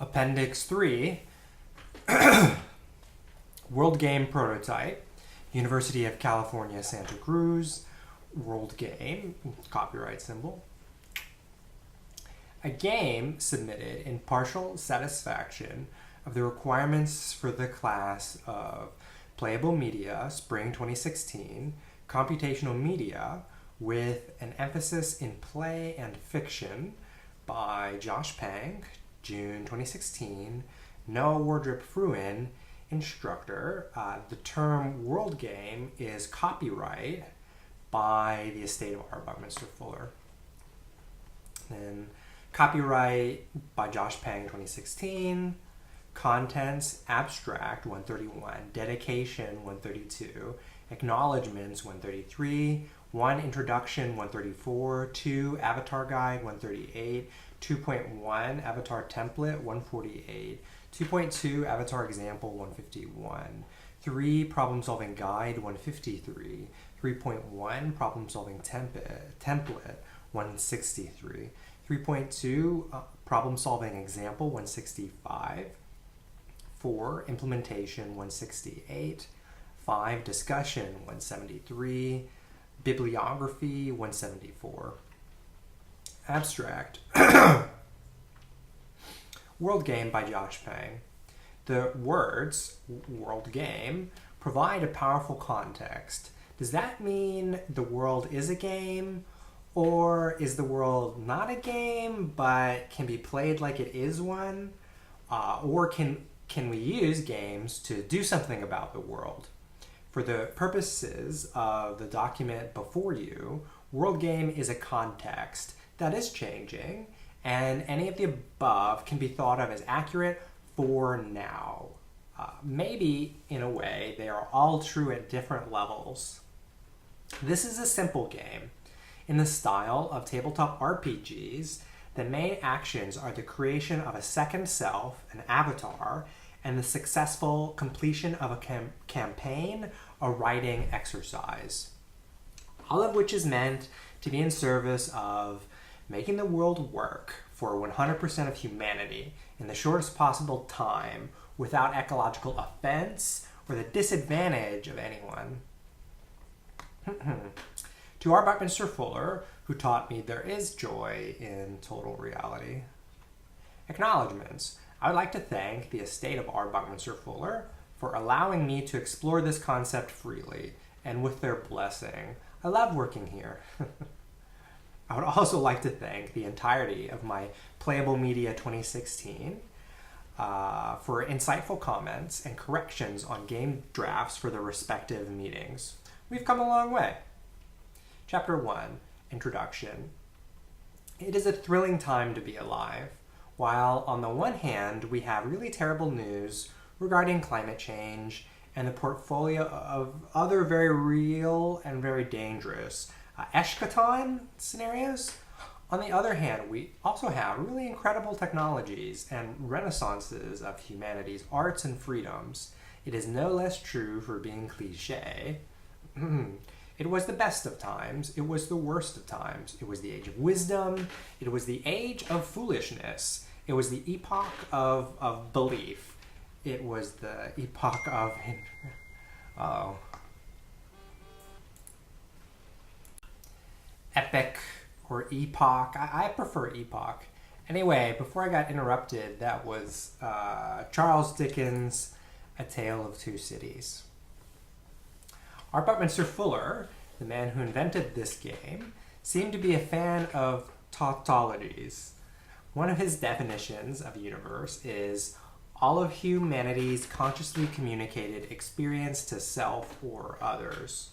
Appendix III, World Game Prototype, University of California, Santa Cruz, World Game, copyright symbol. A game submitted in partial satisfaction of the requirements for the class of Playable Media, Spring 2016, Computational Media, with an emphasis in play and fiction by Josh Pang, June 2016, Noah Wardrop Fruin, instructor. The term World Game is copyright by the estate of R. Buckminster Fuller. Then copyright by Josh Pang 2016. Contents, abstract 131, dedication 132, acknowledgements 133, 1 introduction 134, 2 avatar guide 138, 2.1 avatar template 148, 2.2 avatar example 151, 3 problem solving guide 153, 3.1 problem solving template 163, 3.2 problem solving example 165, 4 implementation 168, 5 discussion 173, bibliography 174. Abstract. World Game by Josh Pang. The words world game provide a powerful context. Does that mean the world is a game? Or is the world not a game but can be played like it is one? Or can we use games to do something about the world? For the purposes of the document before you, World Game is a context that is changing, and any of the above can be thought of as accurate for now. Maybe, in a way, they are all true at different levels. This is a simple game. In the style of tabletop RPGs, the main actions are the creation of a second self, an avatar, and the successful completion of a campaign, a writing exercise. All of which is meant to be in service of making the world work for 100% of humanity in the shortest possible time without ecological offense or the disadvantage of anyone. To R. Buckminster Fuller, who taught me there is joy in total reality. Acknowledgements. I would like to thank the estate of R. Buckminster Fuller for allowing me to explore this concept freely and with their blessing. I love working here. I would also like to thank the entirety of my Playable Media 2016 for insightful comments and corrections on game drafts for the respective meetings. We've come a long way. Chapter 1, Introduction. It is a thrilling time to be alive. While on the one hand, we have really terrible news regarding climate change and the portfolio of other very real and very dangerous eschaton scenarios. On the other hand, we also have really incredible technologies and renaissances of humanity's arts and freedoms. It is no less true for being cliche. It was the best of times. It was the worst of times. It was the age of wisdom. It was the age of foolishness. It was the epoch of belief. It was the epoch of... Epic or epoch. I prefer epoch. Anyway, before I got interrupted, that was Charles Dickens' A Tale of Two Cities. R. Buckminster Fuller, the man who invented this game, seemed to be a fan of tautologies. One of his definitions of universe is all of humanity's consciously communicated experience to self or others.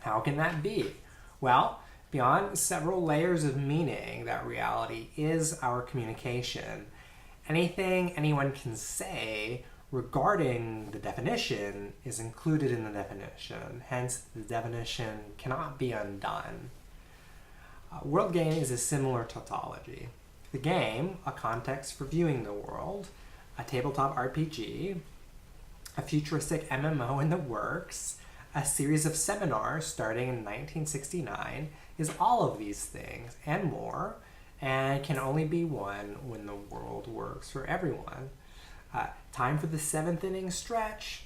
How can that be? Well, beyond several layers of meaning, that reality is our communication. Anything anyone can say regarding the definition is included in the definition. Hence, the definition cannot be undone. World game is a similar tautology. The game, a context for viewing the world, a tabletop RPG, a futuristic MMO in the works, a series of seminars starting in 1969, is all of these things and more, and can only be won when the world works for everyone. Time for the 7th inning stretch.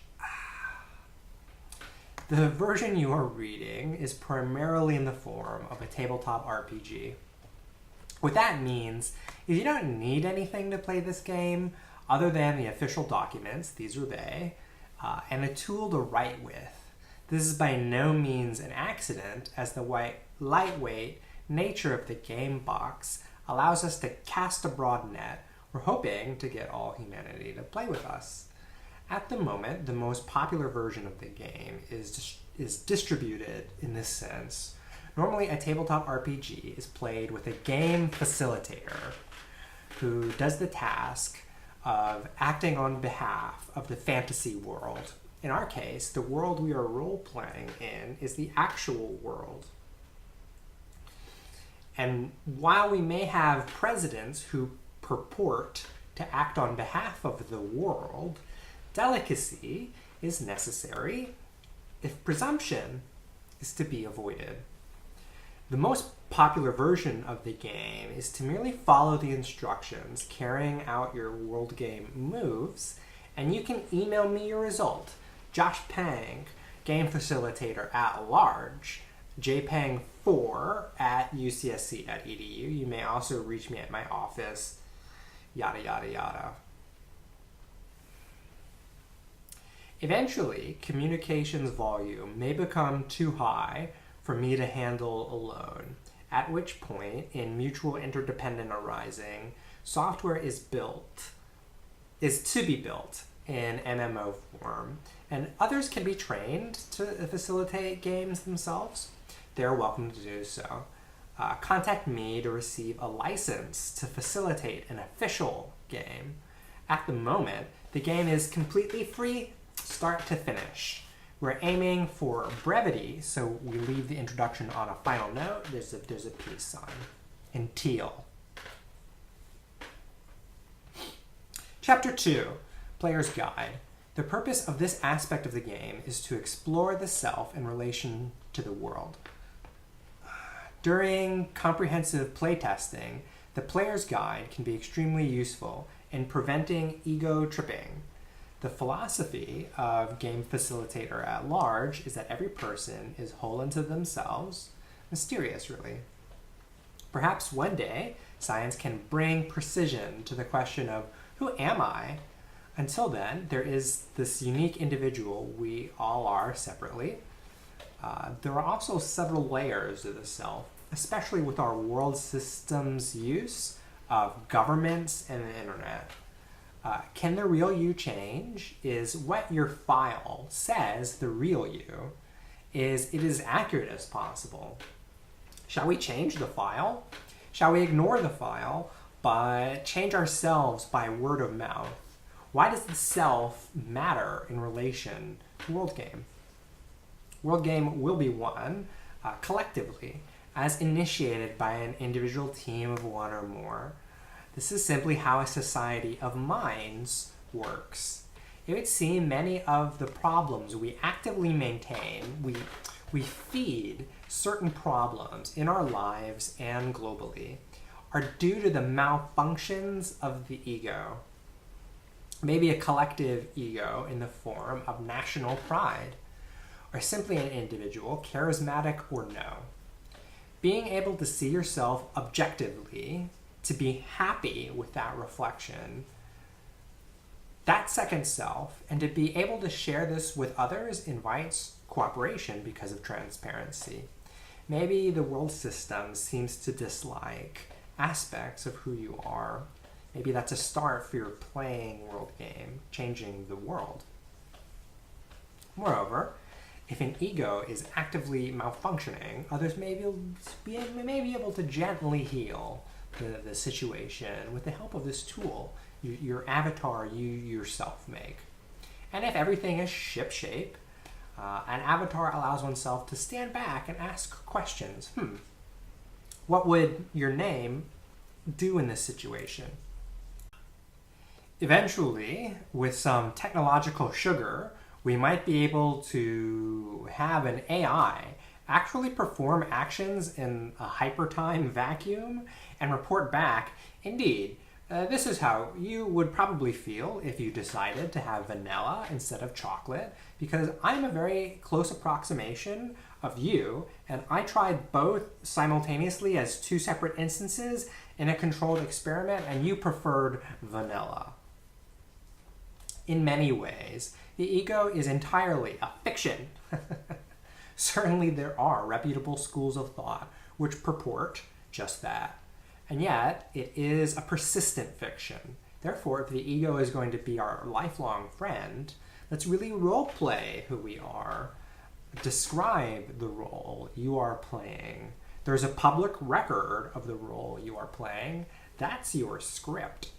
The version you are reading is primarily in the form of a tabletop RPG. What that means is you don't need anything to play this game other than the official documents, these are they, and a tool to write with. This is by no means an accident, as the lightweight nature of the game box allows us to cast a broad net. We're hoping to get all humanity to play with us. At the moment, the most popular version of the game is distributed in this sense. Normally, a tabletop RPG is played with a game facilitator who does the task of acting on behalf of the fantasy world. In our case, the world we are role-playing in is the actual world. And while we may have presidents who purport to act on behalf of the world, delicacy is necessary if presumption is to be avoided. The most popular version of the game is to merely follow the instructions carrying out your world game moves, and you can email me your result, Josh Pang, game facilitator at large, jpang4@ucsc.edu. You may also reach me at my office, yada yada yada. Eventually, communications volume may become too high for me to handle alone, at which point, in mutual interdependent arising, software is to be built in MMO form, and others can be trained to facilitate games themselves. They're welcome to do so. Contact me to receive a license to facilitate an official game. At the moment, the game is completely free, start to finish. We're aiming for brevity, so we leave the introduction on a final note. There's a peace sign in teal. Chapter 2, Player's Guide. The purpose of this aspect of the game is to explore the self in relation to the world. During comprehensive playtesting, the Player's Guide can be extremely useful in preventing ego tripping. The philosophy of game facilitator at large is that every person is whole unto themselves, mysterious really. Perhaps one day, science can bring precision to the question of who am I? Until then, there is this unique individual we all are separately. There are also several layers of the self, especially with our world system's use of governments and the internet. Can the real you change? Is what your file says the real you? Is it as accurate as possible? Shall we change the file? Shall we ignore the file but change ourselves by word of mouth? Why does the self matter in relation to World Game? World Game will be won collectively, as initiated by an individual team of one or more. This is simply how a society of minds works. It would seem many of the problems we actively maintain, we feed certain problems in our lives and globally, are due to the malfunctions of the ego. Maybe a collective ego in the form of national pride, or simply an individual, charismatic or no. Being able to see yourself objectively, to be happy with that reflection, that second self, and to be able to share this with others invites cooperation because of transparency. Maybe the world system seems to dislike aspects of who you are. Maybe that's a start for your playing World Game, changing the world. Moreover, if an ego is actively malfunctioning, others may be able to gently heal the situation with the help of this tool, your avatar you yourself make. And if everything is shipshape, an avatar allows oneself to stand back and ask questions. What would your name do in this situation? Eventually, with some technological sugar, we might be able to have an AI actually perform actions in a hypertime vacuum and report back, indeed, this is how you would probably feel if you decided to have vanilla instead of chocolate, because I'm a very close approximation of you, and I tried both simultaneously as two separate instances in a controlled experiment, and you preferred vanilla. In many ways, the ego is entirely a fiction. Certainly there are reputable schools of thought which purport just that. And yet, it is a persistent fiction. Therefore, if the ego is going to be our lifelong friend, let's really role play who we are. Describe the role you are playing. There's a public record of the role you are playing. That's your script.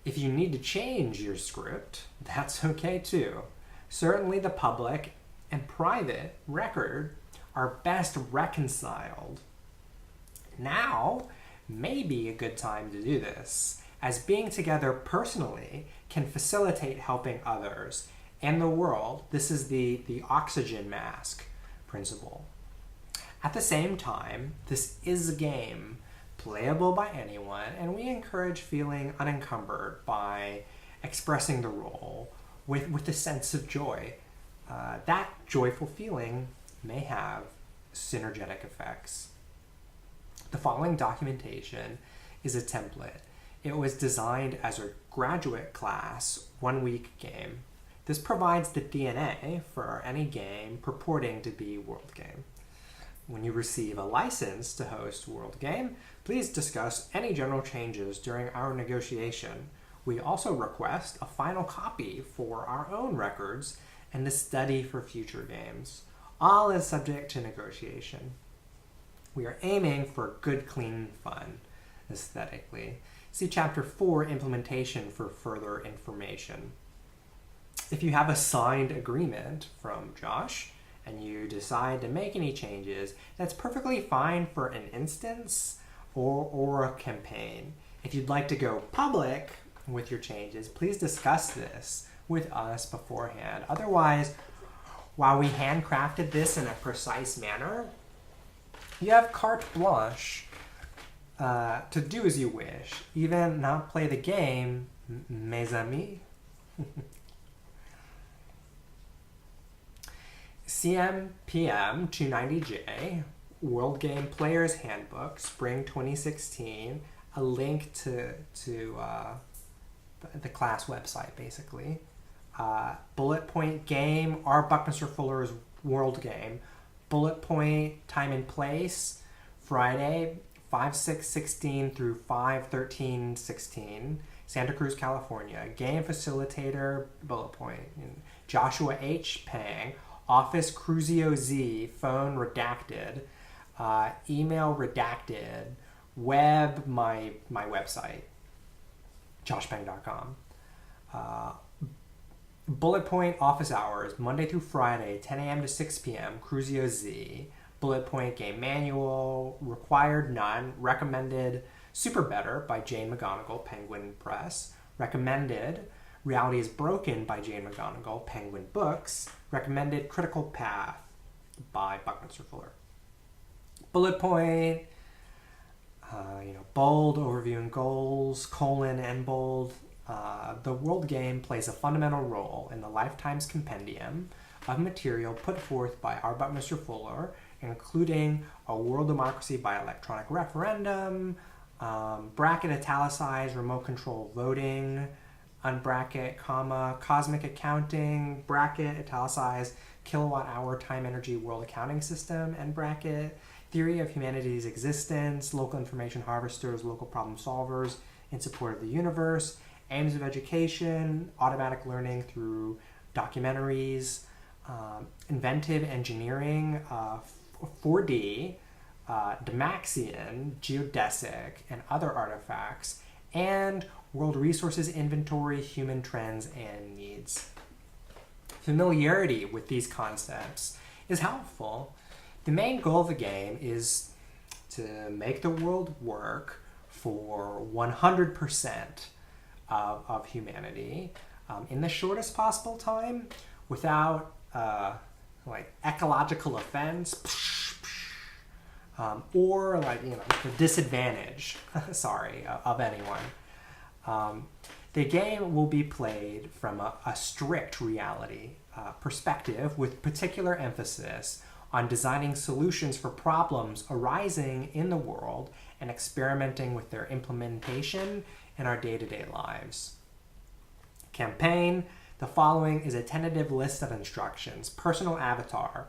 If you need to change your script, that's okay too. Certainly the public and private record are best reconciled. Now may be a good time to do this, as being together personally can facilitate helping others and the world. This is the oxygen mask principle. At the same time, this is a game playable by anyone, and we encourage feeling unencumbered by expressing the role with a sense of joy. That joyful feeling may have synergetic effects. The following documentation is a template. It was designed as a graduate class 1-week game. This provides the DNA for any game purporting to be World Game. When you receive a license to host World Game, please discuss any general changes during our negotiation. We also request a final copy for our own records and to study for future games. All is subject to negotiation. We are aiming for good, clean fun, aesthetically. See Chapter 4, Implementation, for further information. If you have a signed agreement from Josh and you decide to make any changes, that's perfectly fine for an instance or a campaign. If you'd like to go public with your changes, please discuss this with us beforehand. Otherwise, while we handcrafted this in a precise manner, you have carte blanche to do as you wish, even not play the game, mes amis. CMPM 290J, World Game Player's Handbook, Spring 2016, a link to the class website, basically. Bullet point game, R. Buckminster Fuller's World Game. Bullet point time and place, Friday, 5/6/16 through 5/13/16, Santa Cruz, California. Game facilitator, bullet point. Joshua H. Pang, office Cruzio Z, phone redacted, email redacted, web, my website, joshpang.com. Bullet point office hours, Monday through Friday, 10 a.m. to 6 p.m., Cruzio Z. Bullet point game manual, required none, recommended Super Better by Jane McGonigal, Penguin Press. Recommended Reality is Broken by Jane McGonigal, Penguin Books. Recommended Critical Path by Buckminster Fuller. Bullet point, bold, overview and goals, colon, and bold. The World Game plays a fundamental role in the lifetime's compendium of material put forth by R. Buckminster Fuller, including A World Democracy by Electronic Referendum, bracket italicized remote control voting, unbracket, comma, cosmic accounting, bracket italicized kilowatt hour time energy world accounting system, end bracket, theory of humanity's existence, local information harvesters, local problem solvers in support of the universe, aims of education, automatic learning through documentaries, inventive engineering, 4D, Demaxian, geodesic, and other artifacts, and world resources inventory, human trends, and needs. Familiarity with these concepts is helpful. The main goal of the game is to make the world work for 100% of humanity in the shortest possible time without like ecological offense, or like, the disadvantage, sorry, of anyone. The game will be played from a strict reality perspective with particular emphasis on designing solutions for problems arising in the world and experimenting with their implementation in our day-to-day lives. Campaign. The following is a tentative list of instructions. Personal avatar.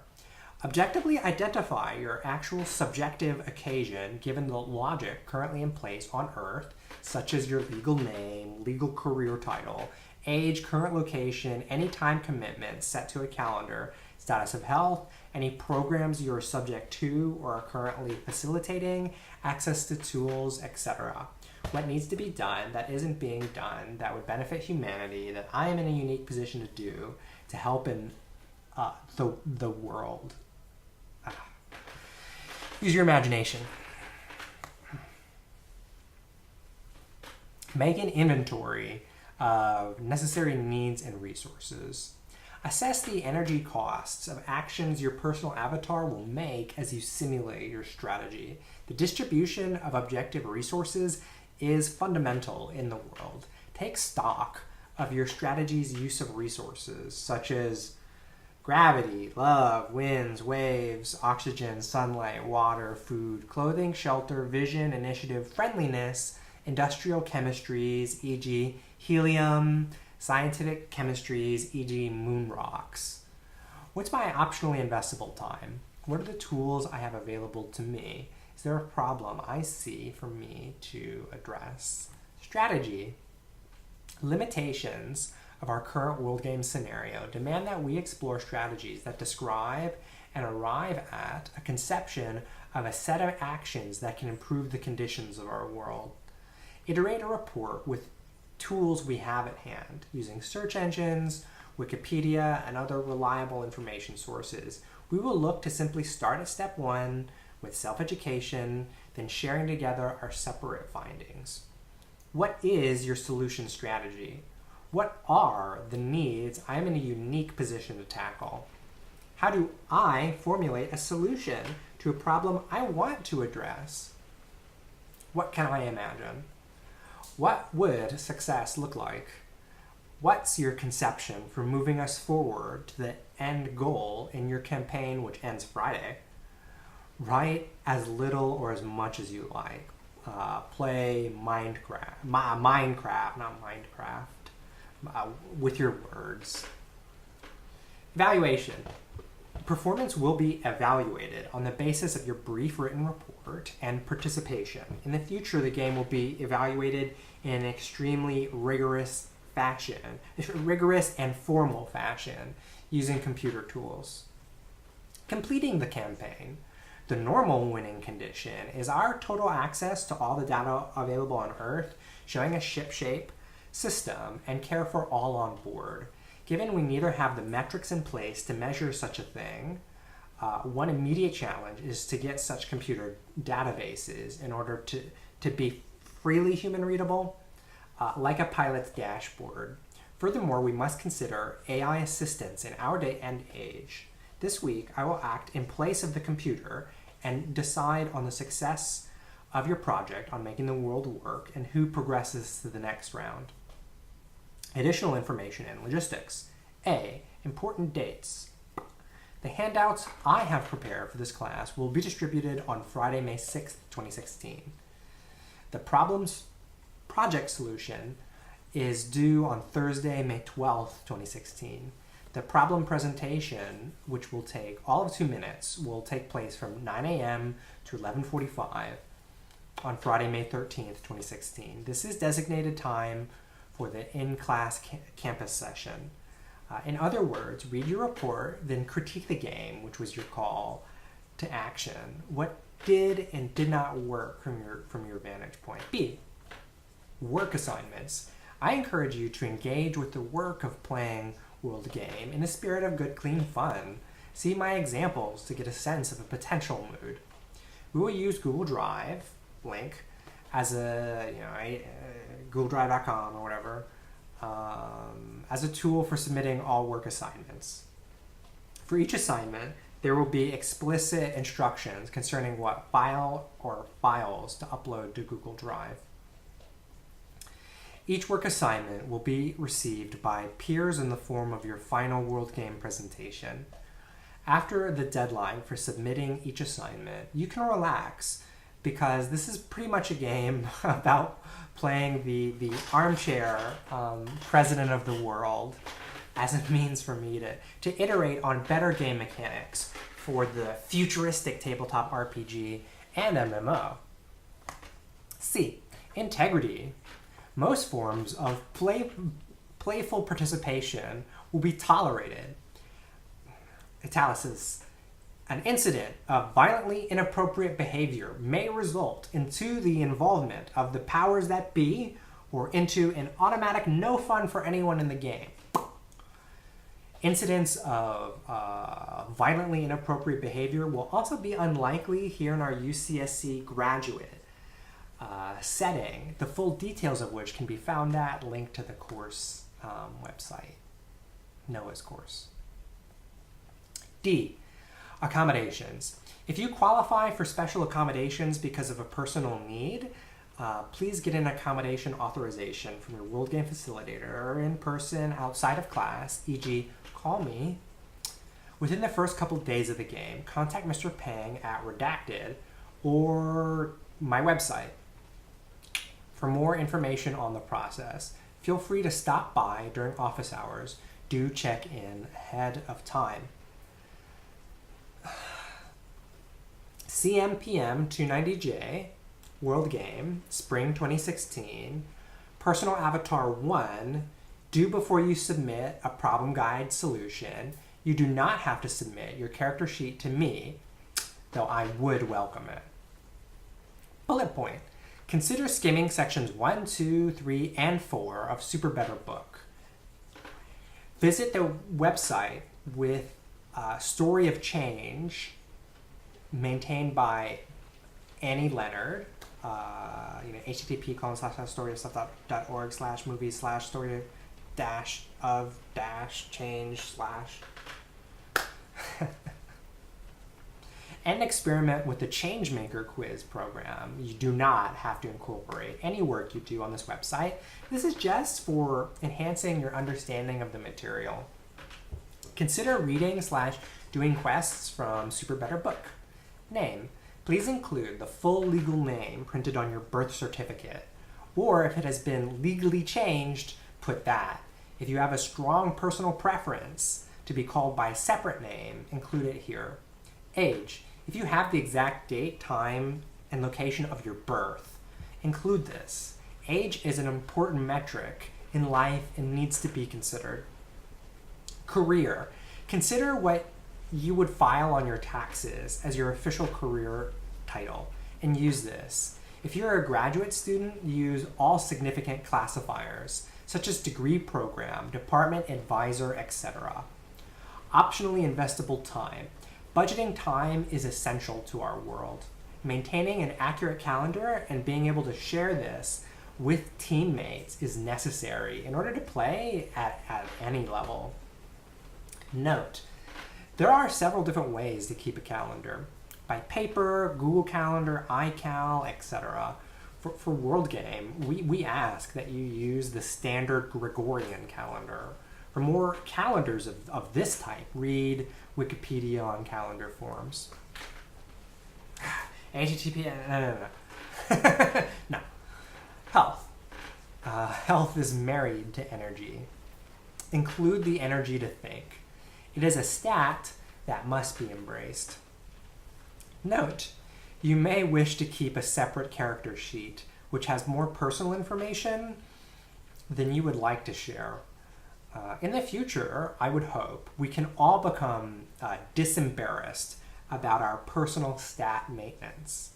Objectively identify your actual subjective occasion given the logic currently in place on Earth, such as your legal name, legal career title, age, current location, any time commitments set to a calendar, status of health, any programs you are subject to or are currently facilitating, access to tools, etc. What needs to be done that isn't being done that would benefit humanity that I am in a unique position to do to help in the world. Use your imagination. Make an inventory of necessary needs and resources. Assess the energy costs of actions your personal avatar will make as you simulate your strategy. The distribution of objective resources is fundamental in the world. Take stock of your strategy's use of resources, such as gravity, love, winds, waves, oxygen, sunlight, water, food, clothing, shelter, vision, initiative, friendliness, industrial chemistries, e.g. helium, scientific chemistries, e.g. moon rocks. What's my optionally investable time? What are the tools I have available to me? Is there a problem I see for me to address? Strategy. Limitations of our current world game scenario demand that we explore strategies that describe and arrive at a conception of a set of actions that can improve the conditions of our world. Iterate a report with tools we have at hand, using search engines, Wikipedia, and other reliable information sources. We will look to simply start at step 1 with self-education, then sharing together our separate findings. What is your solution strategy? What are the needs I am in a unique position to tackle? How do I formulate a solution to a problem I want to address? What can I imagine? What would success look like? What's your conception for moving us forward to the end goal in your campaign, which ends Friday? Write as little or as much as you like. Play Minecraft, not Minecraft, with your words. Evaluation. Performance will be evaluated on the basis of your brief written report and participation. In the future, the game will be evaluated in an extremely rigorous and formal fashion using computer tools. Completing the campaign. The normal winning condition is our total access to all the data available on Earth, showing a shipshape system and care for all on board. Given we neither have the metrics in place to measure such a thing, one immediate challenge is to get such computer databases in order to be freely human readable, like a pilot's dashboard. Furthermore, we must consider AI assistance in our day and age. This week, I will act in place of the computer and decide on the success of your project on making the world work and who progresses to the next round. Additional information and logistics. A. Important dates. The handouts I have prepared for this class will be distributed on Friday, May 6th, 2016. The project solution is due on Thursday, May 12th, 2016. The problem presentation, which will take all of 2 minutes, will take place from 9 a.m. to 11:45 on Friday, May 13th, 2016. This is designated time for the in-class campus session. In other words, read your report, then critique the game, which was your call to action. What did and did not work from your vantage point? B. Work assignments. I encourage you to engage with the work of playing world game in the spirit of good, clean fun. See my examples to get a sense of a potential mood. We will use Google Drive link as google-drive.com or whatever, as a tool for submitting all work assignments. For each assignment, there will be explicit instructions concerning what file or files to upload to Google Drive. Each work assignment will be received by peers in the form of your final World Game presentation. After the deadline for submitting each assignment, you can relax because this is pretty much a game about playing the armchair president of the world as a means for me to iterate on better game mechanics for the futuristic tabletop RPG and MMO. C. Integrity. Most forms of playful participation will be tolerated. Italicus. An incident of violently inappropriate behavior may result into the involvement of the powers that be or into an automatic no fun for anyone in the game. Incidents of violently inappropriate behavior will also be unlikely here in our UCSC graduate setting, the full details of which can be found at linked to the course website, Noah's course. D. Accommodations. If you qualify for special accommodations because of a personal need, please get an accommodation authorization from your World Game facilitator in person outside of class, e.g. call me. Within the first couple of days of the game, contact Mr. Pang at Redacted or my website. For more information on the process, feel free to stop by during office hours. Do check in ahead of time. CMPM 290J, World Game, Spring 2016, Personal Avatar 1, do before you submit a problem guide solution. You do not have to submit your character sheet to me, though I would welcome it. Bullet point. Consider skimming sections 1, 2, 3, and 4 of Super Better Book. Visit the website with Story of Change, maintained by Annie Leonard, http://storyofstuff.org/movies/story-of-change/ and experiment with the Changemaker quiz program. You do not have to incorporate any work you do on this website. This is just for enhancing your understanding of the material. Consider reading/doing quests from Super Better Book. Name. Please include the full legal name printed on your birth certificate, or if it has been legally changed, put that. If you have a strong personal preference to be called by a separate name, include it here. Age. If you have the exact date, time, and location of your birth, include this. Age is an important metric in life and needs to be considered. Career. Consider what you would file on your taxes as your official career title and use this. If you're a graduate student, use all significant classifiers, such as degree program, department advisor, etc. Optionally investable time. Budgeting time is essential to our world. Maintaining an accurate calendar and being able to share this with teammates is necessary in order to play at any level. Note, there are several different ways to keep a calendar. By paper, Google Calendar, iCal, etc. For World Game, we ask that you use the standard Gregorian calendar. For more calendars of this type, read Wikipedia on calendar forms. HTTP, no. Health. Health is married to energy. Include the energy to think. It is a stat that must be embraced. Note, you may wish to keep a separate character sheet, which has more personal information than you would like to share. In the future, I would hope we can all become disembarrassed about our personal stat maintenance.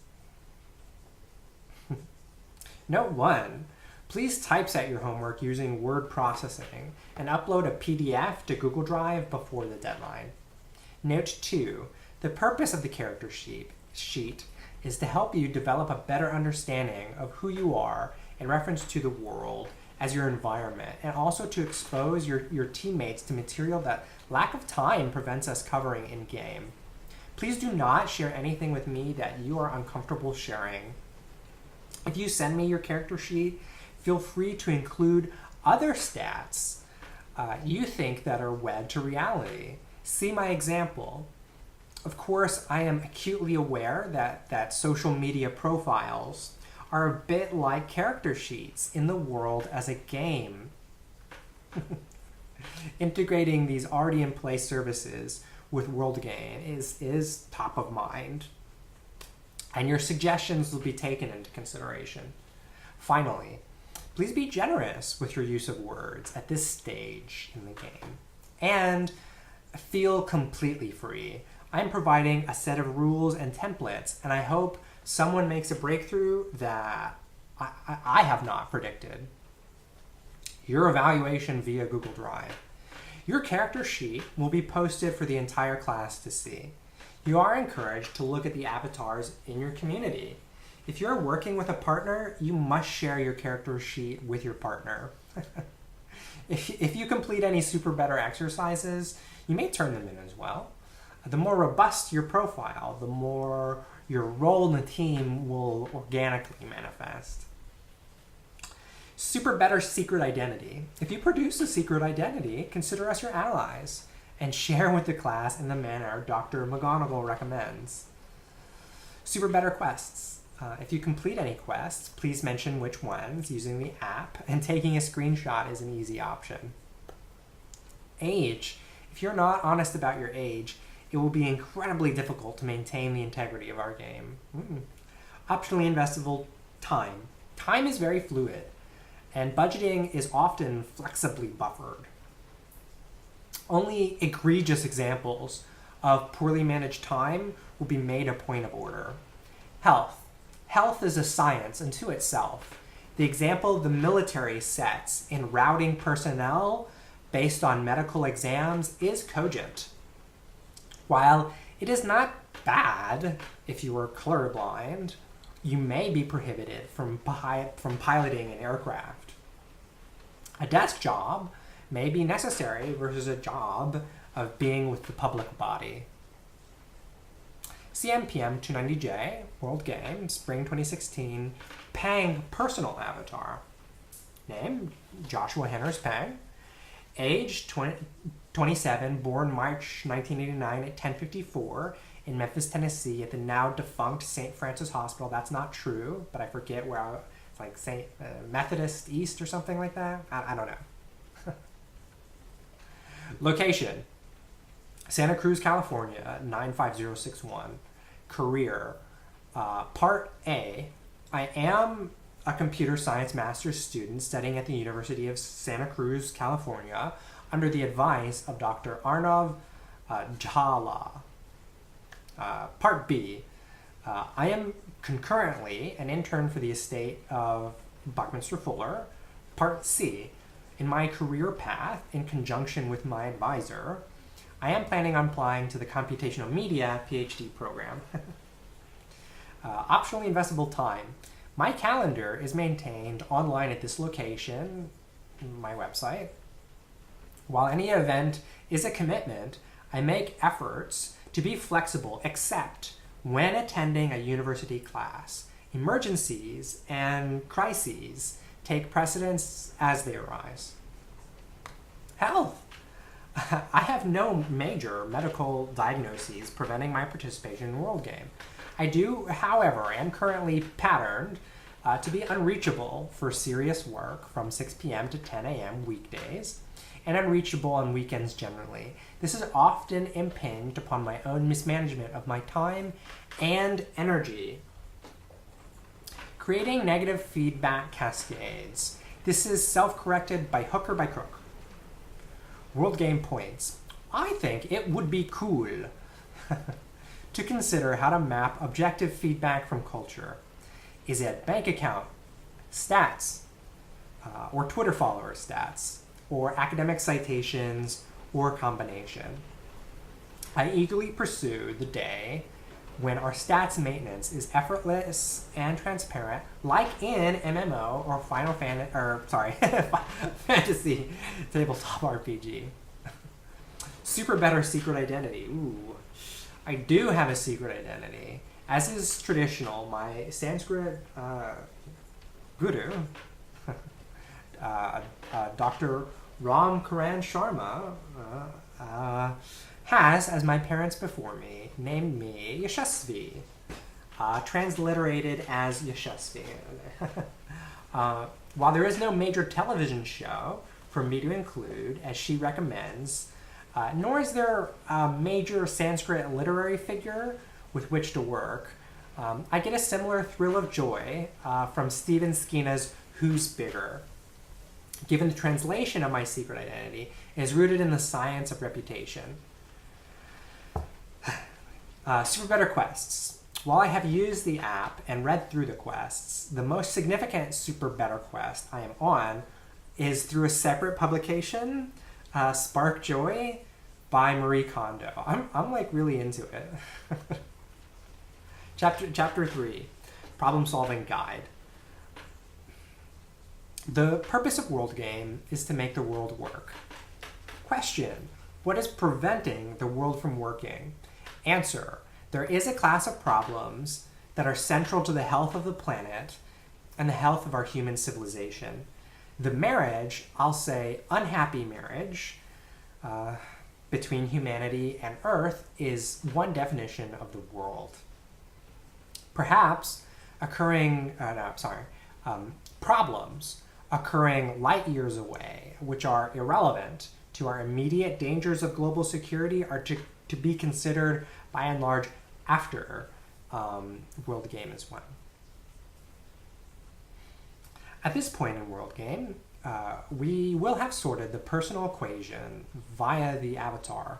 Note 1. Please typeset your homework using word processing and upload a PDF to Google Drive before the deadline. Note 2. The purpose of the character sheet is to help you develop a better understanding of who you are in reference to the world as your environment, and also to expose your teammates to material that lack of time prevents us covering in-game. Please do not share anything with me that you are uncomfortable sharing. If you send me your character sheet, feel free to include other stats you think that are wed to reality. See my example. Of course, I am acutely aware that social media profiles are a bit like character sheets in the world as a game. Integrating these already in place services with World Game is top of mind, and your suggestions will be taken into consideration. Finally, please be generous with your use of words at this stage in the game, and feel completely free. I'm providing a set of rules and templates, and I hope someone makes a breakthrough that I have not predicted. Your evaluation via Google Drive. Your character sheet will be posted for the entire class to see. You are encouraged to look at the avatars in your community. If you're working with a partner, you must share your character sheet with your partner. If you complete any super better exercises, you may turn them in as well. The more robust your profile, the more your role in the team will organically manifest. Super better secret identity. If you produce a secret identity, consider us your allies and share with the class in the manner Dr. McGonagall recommends. Super better quests. If you complete any quests, please mention which ones using the app, and taking a screenshot is an easy option. Age. If you're not honest about your age, it will be incredibly difficult to maintain the integrity of our game. Optionally investable time. Time is very fluid, and budgeting is often flexibly buffered. Only egregious examples of poorly managed time will be made a point of order. Health. Health is a science unto itself. The example the military sets in routing personnel based on medical exams is cogent. While it is not bad if you are colorblind, you may be prohibited from piloting an aircraft. A desk job may be necessary versus a job of being with the public body. CMPM 290J, World Game, Spring 2016, Pang Personal Avatar. Name, Joshua Henners Pang. Age, 27, born March 1989 at 10:54 in Memphis, Tennessee, at the now defunct St. Francis Hospital. That's not true, but I forget where, it's like St. Methodist East or something like that. I don't know. Location, Santa Cruz, California, 95061. Career, Part A, I am a computer science master's student studying at the University of Santa Cruz, California, under the advice of Dr. Arnav Jhala. Part B, I am concurrently an intern for the estate of Buckminster Fuller. Part C, in my career path, in conjunction with my advisor, I am planning on applying to the Computational Media PhD program. Optionally investable time. My calendar is maintained online at this location, my website. While any event is a commitment, I make efforts to be flexible except when attending a university class. Emergencies and crises take precedence as they arise. Health. I have no major medical diagnoses preventing my participation in World Game. I do, however, am currently patterned to be unreachable for serious work from 6 p.m. to 10 a.m. weekdays, and unreachable on weekends generally. This is often impinged upon my own mismanagement of my time and energy. Creating negative feedback cascades. This is self-corrected by hook or by crook. World Game points. I think it would be cool to consider how to map objective feedback from culture. Is it bank account, stats, or Twitter follower stats, or academic citations, or a combination? I eagerly pursue the day when our stats maintenance is effortless and transparent, like in MMO or Fantasy Tabletop RPG. Super better secret identity. Ooh, I do have a secret identity. As is traditional, my Sanskrit guru, Dr. Ram Karan Sharma, has, as my parents before me, named me Yashasvi, transliterated as Yashasvi. While there is no major television show for me to include, as she recommends, nor is there a major Sanskrit literary figure with which to work, I get a similar thrill of joy from Stephen Skinna's Who's Bigger. Given the translation of my secret identity is rooted in the science of reputation. Super Better Quests. While I have used the app and read through the quests, the most significant Super Better quest I am on is through a separate publication, Spark Joy by Marie Kondo. I'm like really into it. Chapter 3, Problem Solving Guide. The purpose of World Game is to make the world work. Question: what is preventing the world from working? Answer: there is a class of problems that are central to the health of the planet and the health of our human civilization. The marriage, I'll say unhappy marriage, between humanity and Earth is one definition of the world. Perhaps problems occurring light years away, which are irrelevant to our immediate dangers of global security, are to be considered by and large after World Game is won. At this point in World Game, we will have sorted the personal equation via the avatar.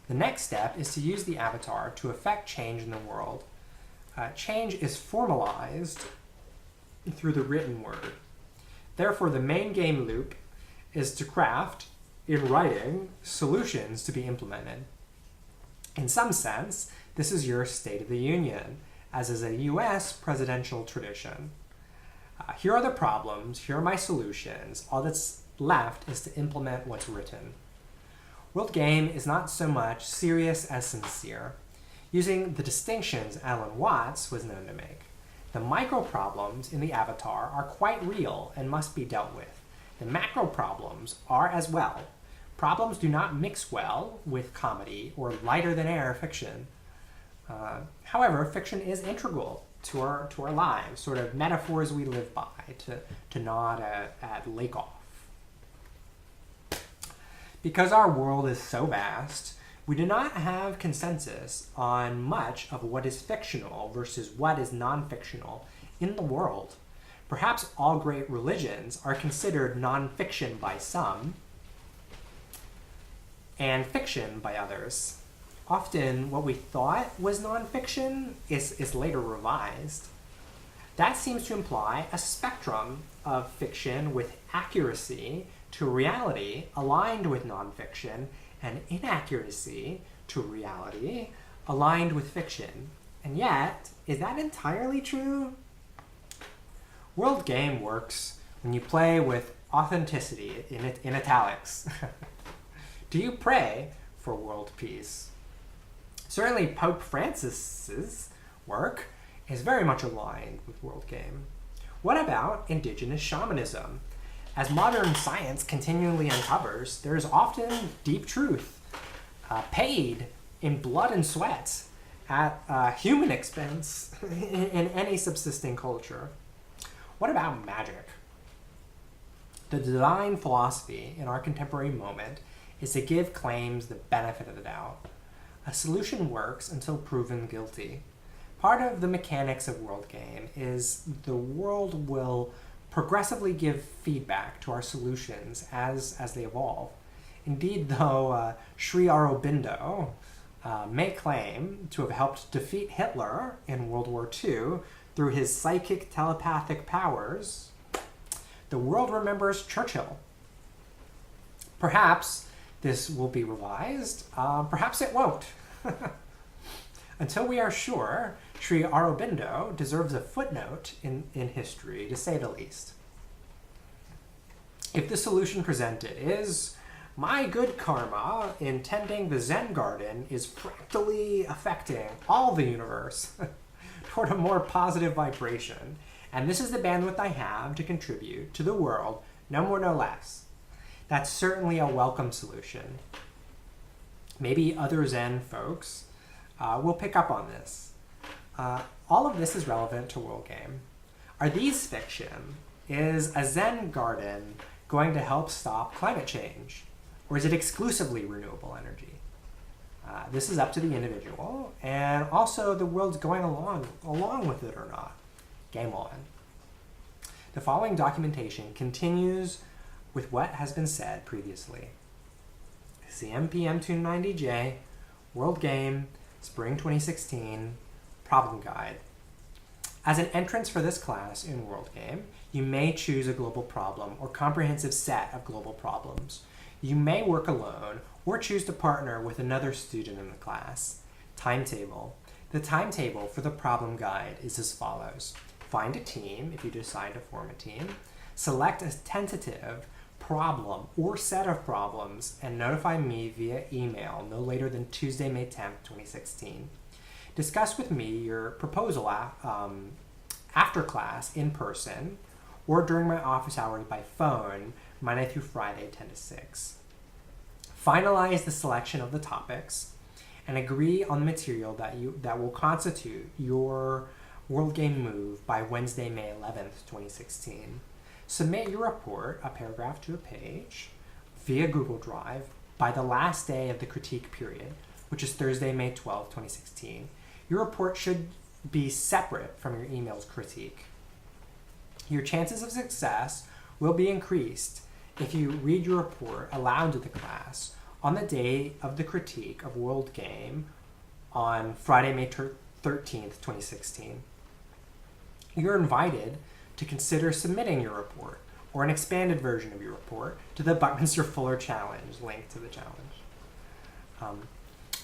The next step is to use the avatar to effect change in the world. Change is formalized through the written word. Therefore, the main game loop is to craft, in writing, solutions to be implemented. In some sense, this is your State of the Union, as is a US presidential tradition. Here are the problems, here are my solutions. All that's left is to implement what's written. World Game is not so much serious as sincere, using the distinctions Alan Watts was known to make. The micro problems in the avatar are quite real and must be dealt with. The macro problems are as well. Problems do not mix well with comedy or lighter-than-air fiction. However, fiction is integral to our lives, sort of metaphors we live by, to nod at Lake Off. Because our world is so vast, we do not have consensus on much of what is fictional versus what is non-fictional in the world. Perhaps all great religions are considered non-fiction by some and fiction by others. Often what we thought was non-fiction is later revised. That seems to imply a spectrum of fiction with accuracy to reality aligned with non-fiction, and inaccuracy to reality aligned with fiction. And yet, is that entirely true? World Game works when you play with authenticity in italics. Do you pray for world peace? Certainly Pope Francis's work is very much aligned with World Game. What about Indigenous Shamanism? As modern science continually uncovers, there is often deep truth, paid in blood and sweat at human expense in any subsisting culture. What about magic? The design philosophy in our contemporary moment is to give claims the benefit of the doubt. A solution works until proven guilty. Part of the mechanics of World Game is the world will progressively give feedback to our solutions as they evolve. Indeed, though Sri Aurobindo may claim to have helped defeat Hitler in World War II through his psychic telepathic powers, the world remembers Churchill. Perhaps this will be revised, perhaps it won't. Until we are sure, Sri Aurobindo deserves a footnote in history, to say the least. If the solution presented is, my good karma in tending the Zen garden is fractally affecting all the universe toward a more positive vibration, and this is the bandwidth I have to contribute to the world, no more, no less. That's certainly a welcome solution. Maybe other Zen folks will pick up on this. All of this is relevant to World Game. Are these fiction? Is a Zen garden going to help stop climate change? Or is it exclusively renewable energy? This is up to the individual, and also the world's going along with it or not. Game on. The following documentation continues with what has been said previously. CMPM 290J, World Game, Spring 2016, Problem Guide. As an entrance for this class in World Game, you may choose a global problem or comprehensive set of global problems. You may work alone or choose to partner with another student in the class. Timetable. The timetable for the problem guide is as follows. Find a team if you decide to form a team. Select a tentative problem or set of problems and notify me via email no later than Tuesday, May 10th, 2016. Discuss with me your proposal after class in person or during my office hours by phone, Monday through Friday, 10 to 6. Finalize the selection of the topics and agree on the material that will constitute your World Game move by Wednesday, May 11th, 2016. Submit your report, a paragraph to a page, via Google Drive by the last day of the critique period, which is Thursday, May 12th, 2016. Your report should be separate from your email's critique. Your chances of success will be increased if you read your report aloud to the class on the day of the critique of World Game on Friday, May 13th, 2016. You're invited to consider submitting your report or an expanded version of your report to the Buckminster Fuller Challenge, link to the challenge.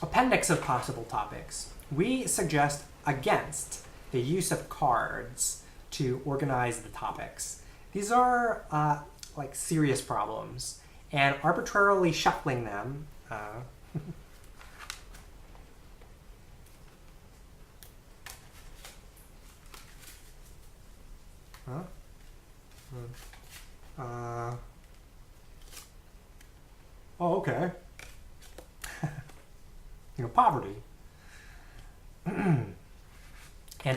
Appendix of possible topics. We suggest against the use of cards to organize the topics. These are like serious problems, and arbitrarily shuffling them oh, okay. Poverty. And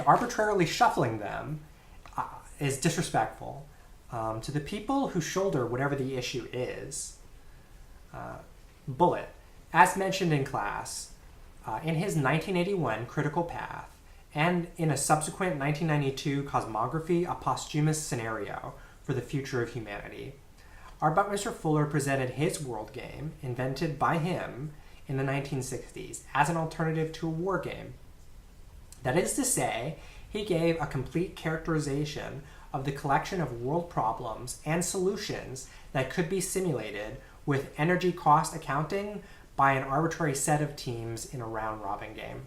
arbitrarily shuffling them is disrespectful to the people who shoulder whatever the issue is. Bullet. As mentioned in class, in his 1981 Critical Path, and in a subsequent 1992 Cosmography, a posthumous scenario for the future of humanity, our Buckminster Fuller presented his World Game, invented by him in the 1960s, as an alternative to a war game. That is to say, he gave a complete characterization of the collection of world problems and solutions that could be simulated with energy cost accounting by an arbitrary set of teams in a round-robin game.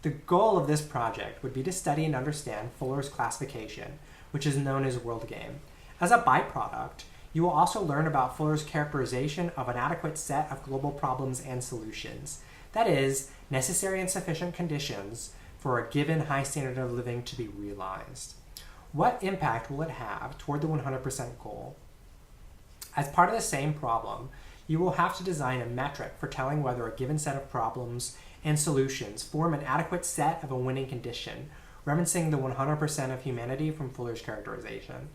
The goal of this project would be to study and understand Fuller's classification, which is known as World Game. As a byproduct, you will also learn about Fuller's characterization of an adequate set of global problems and solutions. That is, necessary and sufficient conditions for a given high standard of living to be realized. What impact will it have toward the 100% goal? As part of the same problem, you will have to design a metric for telling whether a given set of problems and solutions form an adequate set of a winning condition, referencing the 100% of humanity from Fuller's characterization.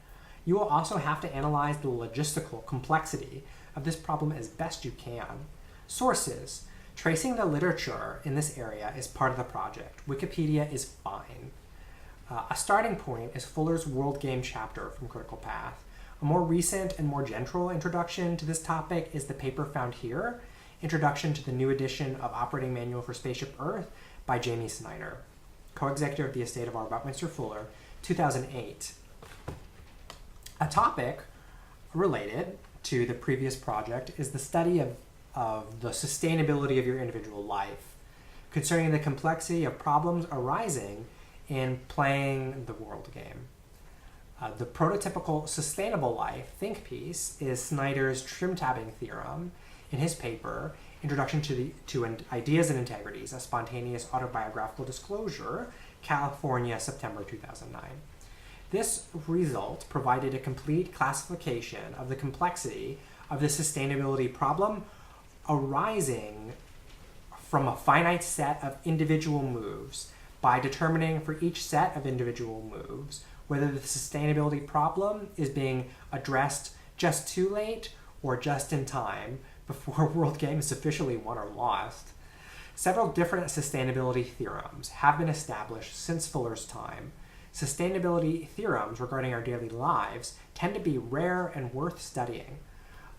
You will also have to analyze the logistical complexity of this problem as best you can. Sources. Tracing the literature in this area is part of the project. Wikipedia is fine. A starting point is Fuller's World Game chapter from Critical Path. A more recent and more general introduction to this topic is the paper found here, Introduction to the New Edition of Operating Manual for Spaceship Earth by Jamie Snyder, co-executive of the estate of R. Buckminster Fuller, 2008. A topic related to the previous project is the study of the sustainability of your individual life. concerning the complexity of problems arising in playing the world game. The prototypical sustainable life think piece is Snyder's trim-tabbing theorem in his paper, Introduction to Ideas and Integrities, a Spontaneous Autobiographical Disclosure, California, September 2009. This result provided a complete classification of the complexity of the sustainability problem arising from a finite set of individual moves by determining for each set of individual moves whether the sustainability problem is being addressed just too late or just in time before World Game is officially won or lost. Several different sustainability theorems have been established since Fuller's time. Sustainability theorems regarding our daily lives tend to be rare and worth studying.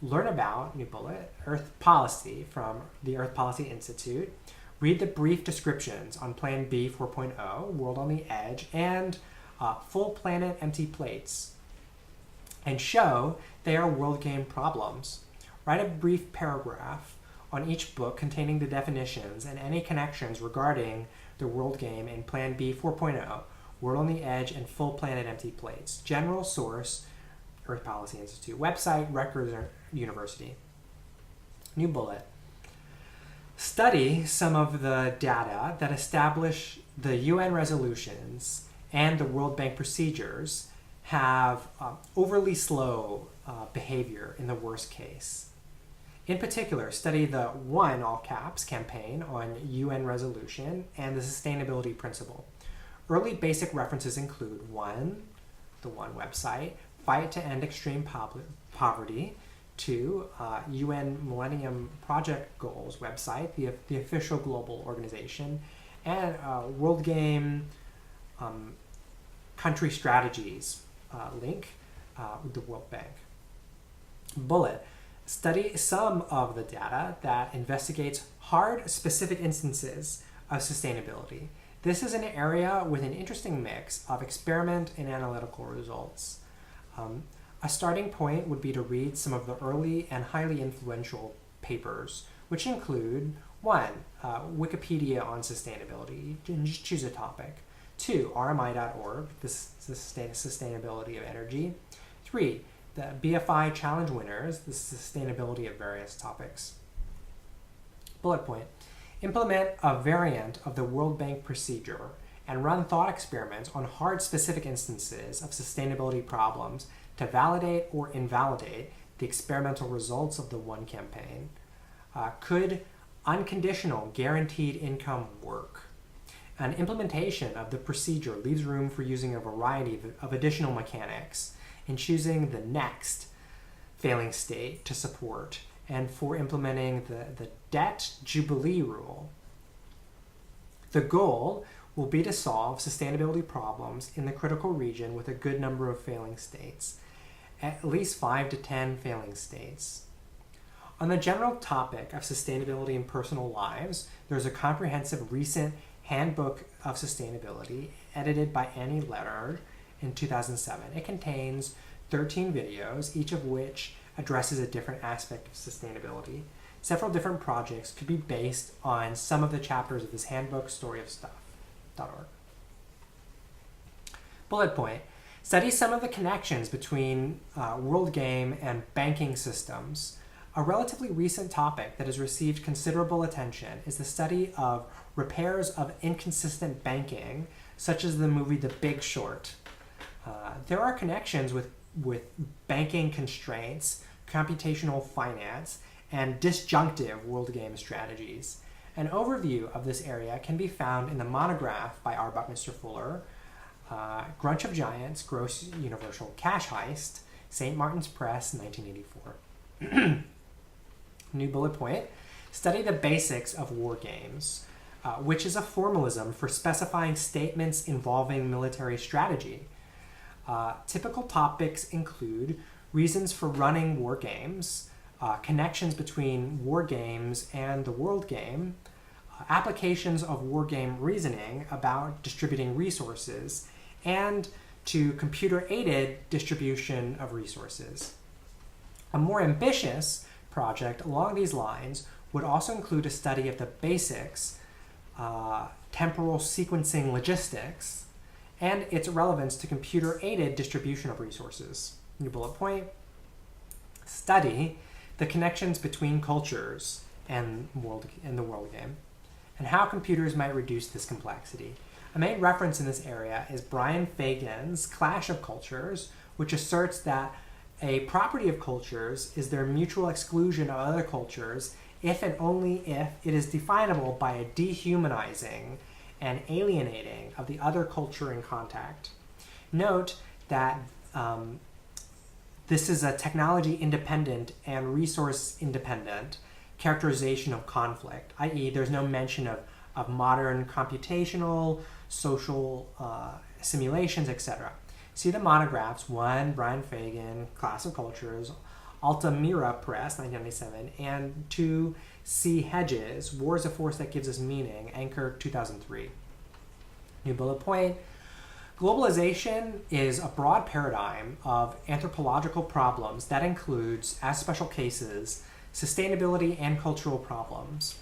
Learn about, new bullet, Earth Policy from the Earth Policy Institute. Read the brief descriptions on Plan B 4.0, World on the Edge, and Full Planet Empty Plates, and show they are world game problems. Write a brief paragraph on each book containing the definitions and any connections regarding the world game in Plan B 4.0, World on the Edge, and Full Planet Empty Plates. General source, Earth Policy Institute. Website, Rutgers University. New bullet. Study some of the data that establish the UN resolutions and the World Bank procedures have overly slow behavior in the worst case. In particular, study the One, all caps, campaign on UN resolution and the sustainability principle. Early basic references include one, the One website, Fight to End Extreme Poverty, 2, UN Millennium Project Goals website, the official global organization, and World Game Country Strategies link with the World Bank. Bullet. Study some of the data that investigates hard, specific instances of sustainability. This is an area with an interesting mix of experiment and analytical results. A starting point would be to read some of the early and highly influential papers, which include 1, Wikipedia on sustainability, and just choose a topic. 2, RMI.org, the sustainability of energy. 3, the BFI challenge winners, the sustainability of various topics. Bullet point. Implement a variant of the World Bank procedure and run thought experiments on hard specific instances of sustainability problems to validate or invalidate the experimental results of the One campaign. Could unconditional guaranteed income work? An implementation of the procedure leaves room for using a variety of additional mechanics in choosing the next failing state to support and for implementing the debt jubilee rule. The goal will be to solve sustainability problems in the critical region with a good number of failing states, at least 5 to 10 failing states. On the general topic of sustainability in personal lives, there's a comprehensive recent Handbook of Sustainability edited by Annie Leonard in 2007. It contains 13 videos, each of which addresses a different aspect of sustainability. Several different projects could be based on some of the chapters of this handbook, storyofstuff.org. Bullet point. Study some of the connections between World Game and banking systems. A relatively recent topic that has received considerable attention is the study of repairs of inconsistent banking, such as the movie The Big Short. There are connections with banking constraints, computational finance, and disjunctive world game strategies. An overview of this area can be found in the monograph by R. Buckminster Fuller, Grunch of Giants, Gross Universal Cash Heist, St. Martin's Press, 1984. New bullet point. Study the basics of war games, which is a formalism for specifying statements involving military strategy. Typical topics include reasons for running war games, connections between war games and the world game, applications of war game reasoning about distributing resources, and to computer-aided distribution of resources. A more ambitious project along these lines would also include a study of the basics temporal sequencing logistics, and its relevance to computer-aided distribution of resources. New bullet point, study the connections between cultures and the world game, and how computers might reduce this complexity. A main reference in this area is Brian Fagan's Clash of Cultures, which asserts that a property of cultures is their mutual exclusion of other cultures if and only if it is definable by a dehumanizing and alienating of the other culture in contact. Note that this is a technology-independent and resource-independent characterization of conflict, i.e. there's no mention of modern computational, social simulations, etc. See the monographs, 1, Brian Fagan, Clash of Cultures, Altamira Press, 1997, and 2, C. Hedges, War is a Force That Gives Us Meaning, Anchor, 2003. New bullet point, globalization is a broad paradigm of anthropological problems that includes, as special cases, sustainability and cultural problems.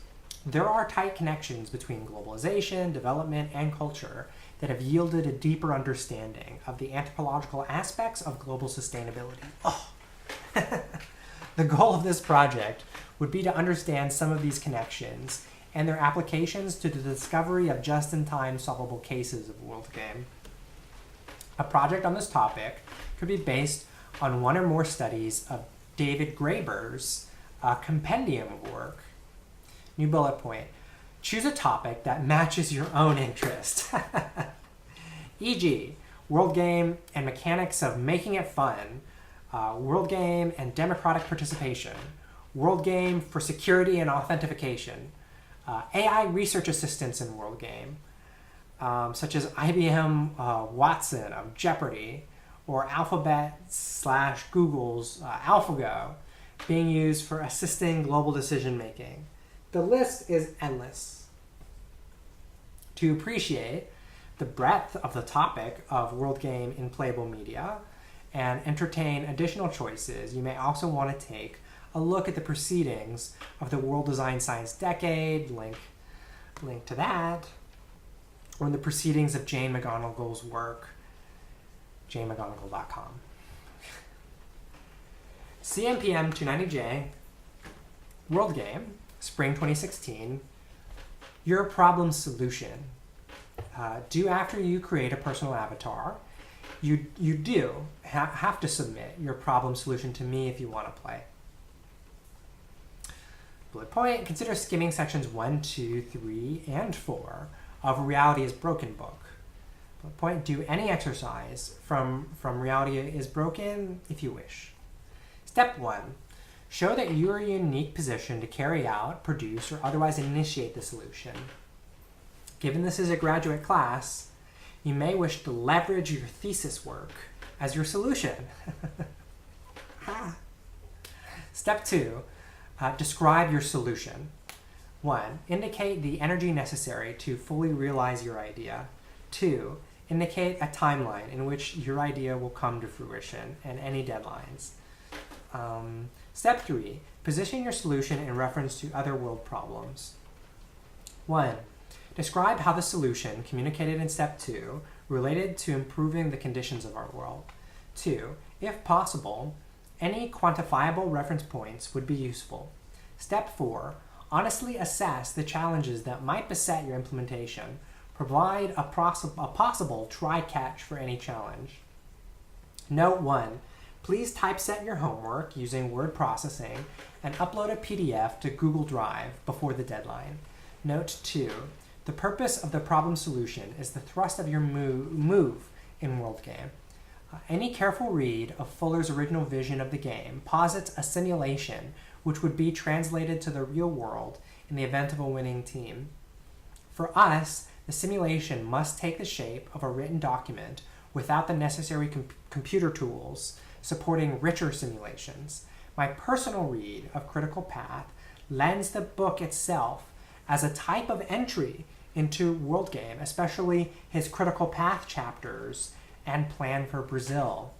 There are tight connections between globalization, development, and culture that have yielded a deeper understanding of the anthropological aspects of global sustainability. Oh. The goal of this project would be to understand some of these connections and their applications to the discovery of just-in-time solvable cases of world game. A project on this topic could be based on one or more studies of David Graeber's compendium of work. New bullet point, choose a topic that matches your own interest. E.g., world game and mechanics of making it fun, world game and democratic participation, world game for security and authentication, AI research assistance in world game, such as IBM Watson of Jeopardy, or Alphabet/Google's AlphaGo, being used for assisting global decision making. The list is endless. To appreciate the breadth of the topic of world game in playable media and entertain additional choices, you may also want to take a look at the proceedings of the World Design Science Decade, link to that, or the proceedings of Jane McGonigal's work, janemcgonigal.com. CMPM 290J, World Game, Spring 2016, your problem solution. Do after you create a personal avatar, you do have to submit your problem solution to me if you want to play. Bullet point, consider skimming sections 1, 2, 3, and 4 of Reality is Broken book. Bullet point, do any exercise from Reality is Broken if you wish. Step 1, show that you are in a unique position to carry out, produce, or otherwise initiate the solution. Given this is a graduate class, you may wish to leverage your thesis work as your solution. Step 2, describe your solution. 1, indicate the energy necessary to fully realize your idea. 2, indicate a timeline in which your idea will come to fruition and any deadlines. Step 3, position your solution in reference to other world problems. 1, describe how the solution communicated in step 2 related to improving the conditions of our world. 2, if possible, any quantifiable reference points would be useful. Step 4, honestly assess the challenges that might beset your implementation. Provide a possible try-catch for any challenge. Note 1, please typeset your homework using word processing and upload a PDF to Google Drive before the deadline. Note 2, the purpose of the problem solution is the thrust of your move in World Game. Any careful read of Fuller's original vision of the game posits a simulation which would be translated to the real world in the event of a winning team. For us, the simulation must take the shape of a written document without the necessary computer tools supporting richer simulations. My personal read of Critical Path lends the book itself as a type of entry into World Game, especially his Critical Path chapters and Plan for Brazil.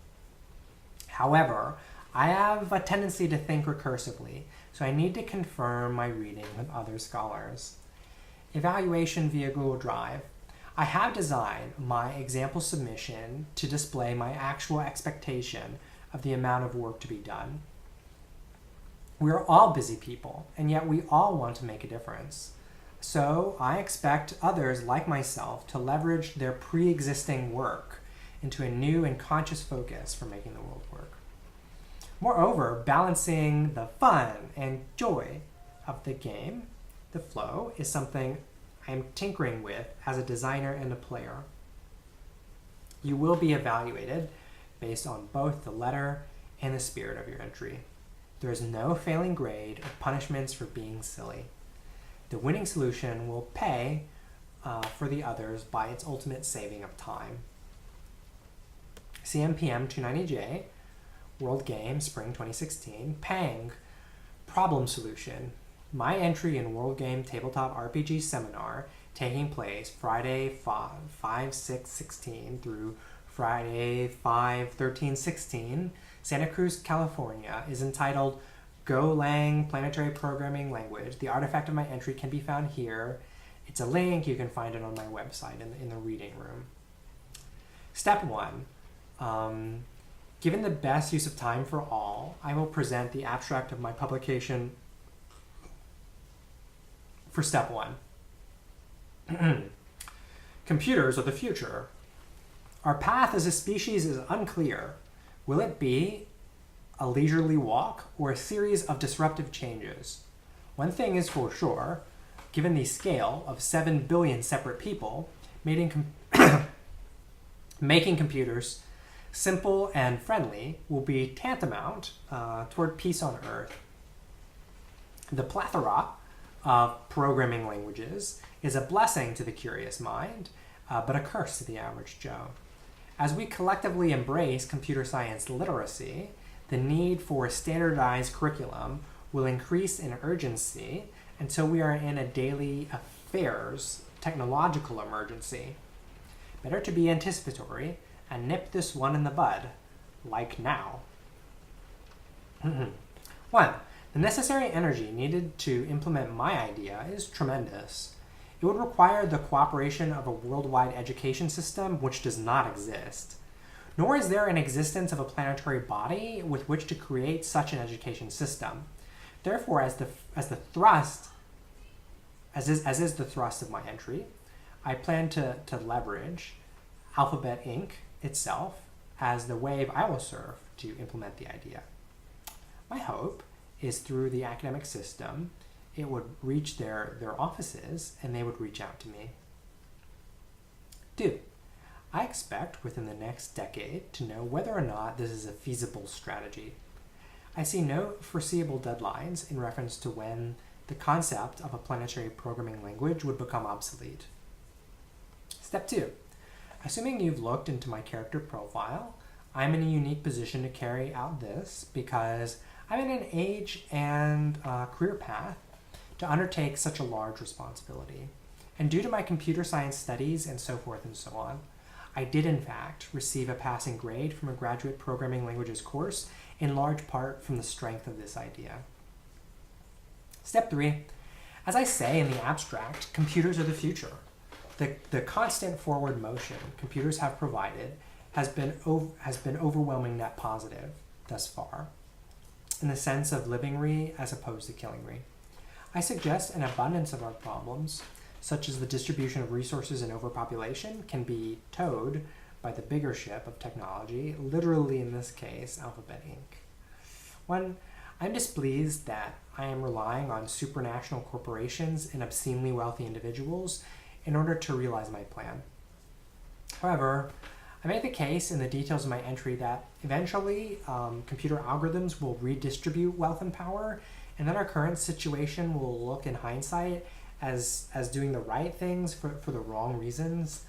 However, I have a tendency to think recursively, so I need to confirm my reading with other scholars. Evaluation via Google Drive. I have designed my example submission to display my actual expectation of the amount of work to be done. We are all busy people, and yet we all want to make a difference. So I expect others like myself to leverage their pre-existing work into a new and conscious focus for making the world work. Moreover, balancing the fun and joy of the game, the flow, is something I am tinkering with as a designer and a player. You will be evaluated based on both the letter and the spirit of your entry. There is no failing grade or punishments for being silly. The winning solution will pay for the others by its ultimate saving of time. CMPM 290J, World Game, Spring 2016, Pang, Problem Solution. My entry in World Game Tabletop RPG Seminar, taking place Friday 5/6/16 through Friday 5/13/16, Santa Cruz, California, is entitled Golang Planetary Programming Language. The artifact of my entry can be found here. It's a link. You can find it on my website in the reading room. Step 1. Given the best use of time for all, I will present the abstract of my publication for step 1. Computers are the future. Our path as a species is unclear. Will it be a leisurely walk or a series of disruptive changes? One thing is for sure, given the scale of 7 billion separate people, making computers simple and friendly will be tantamount toward peace on Earth. The plethora of programming languages is a blessing to the curious mind, but a curse to the average Joe. As we collectively embrace computer science literacy, the need for a standardized curriculum will increase in urgency until we are in a daily affairs technological emergency. Better to be anticipatory and nip this one in the bud, like now. 1. The necessary energy needed to implement my idea is tremendous. It would require the cooperation of a worldwide education system which does not exist. Nor is there an existence of a planetary body with which to create such an education system. Therefore, as is the thrust of my entry, I plan to leverage Alphabet Inc. itself as the wave I will serve to implement the idea. My hope is through the academic system, it would reach their offices and they would reach out to me. 2. I expect within the next decade to know whether or not this is a feasible strategy. I see no foreseeable deadlines in reference to when the concept of a planetary programming language would become obsolete. Step 2. Assuming you've looked into my character profile, I'm in a unique position to carry out this because I'm in an age and career path to undertake such a large responsibility. And due to my computer science studies and so forth and so on, I did in fact receive a passing grade from a graduate programming languages course, in large part from the strength of this idea. Step 3. As I say in the abstract, computers are the future. The constant forward motion computers have provided has been overwhelming net positive thus far, in the sense of living-re as opposed to killing-re. I suggest an abundance of our problems, such as the distribution of resources and overpopulation, can be towed by the bigger ship of technology, literally in this case, Alphabet Inc. 1. I'm displeased that I am relying on supranational corporations and obscenely wealthy individuals in order to realize my plan. However, I make the case in the details of my entry that eventually computer algorithms will redistribute wealth and power, and that our current situation will look in hindsight as doing the right things for the wrong reasons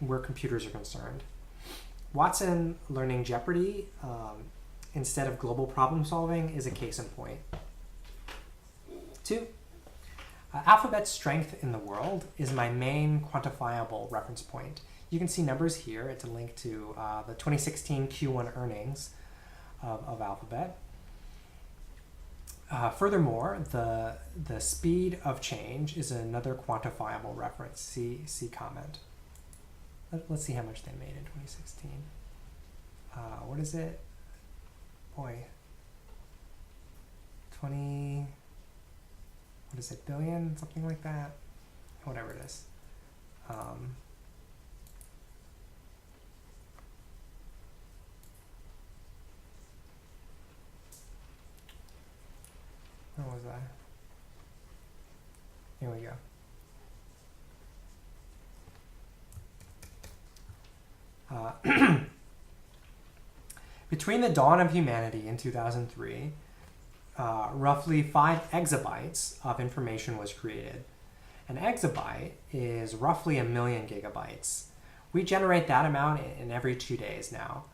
where computers are concerned. Watson learning Jeopardy instead of global problem solving is a case in point. 2. Alphabet's strength in the world is my main quantifiable reference point. You can see numbers here. It's a link to the 2016 Q1 earnings of Alphabet. Furthermore, the speed of change is another quantifiable reference. See comment. Let's see how much they made in 2016. What is it? Boy. 20, what is it, billion? Something like that? Whatever it is. Where was I? Here we go. Between the dawn of humanity in 2003, roughly 5 exabytes of information was created. An exabyte is roughly 1 million gigabytes. We generate that amount in every 2 days now.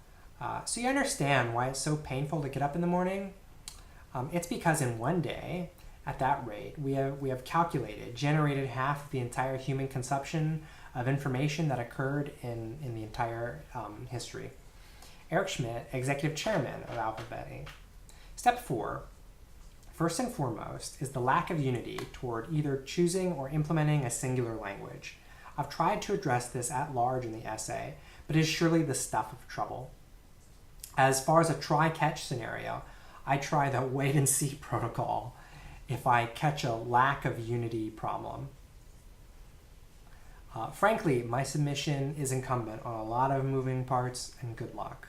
So you understand why it's so painful to get up in the morning? It's because in 1 day, at that rate, we have generated half of the entire human consumption of information that occurred in the entire history. Eric Schmidt, Executive Chairman of Alphabet Inc. Step 4, first and foremost, is the lack of unity toward either choosing or implementing a singular language. I've tried to address this at large in the essay, but it is surely the stuff of trouble. As far as a try-catch scenario, I try the wait-and-see protocol if I catch a lack of unity problem. Frankly, my submission is incumbent on a lot of moving parts, and good luck.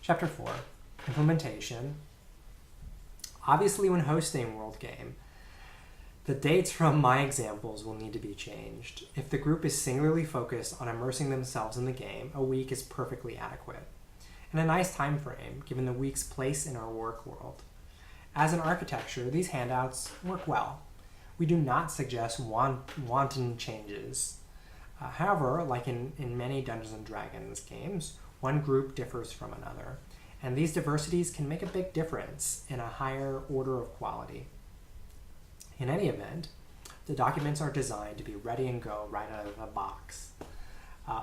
Chapter 4, Implementation. Obviously, when hosting World Game, the dates from my examples will need to be changed. If the group is singularly focused on immersing themselves in the game, a week is perfectly adequate, and a nice time frame given the week's place in our work world. As an architecture, these handouts work well. We do not suggest wanton changes. However, like in many Dungeons & Dragons games, one group differs from another, and these diversities can make a big difference in a higher order of quality. In any event, the documents are designed to be ready and go right out of the box.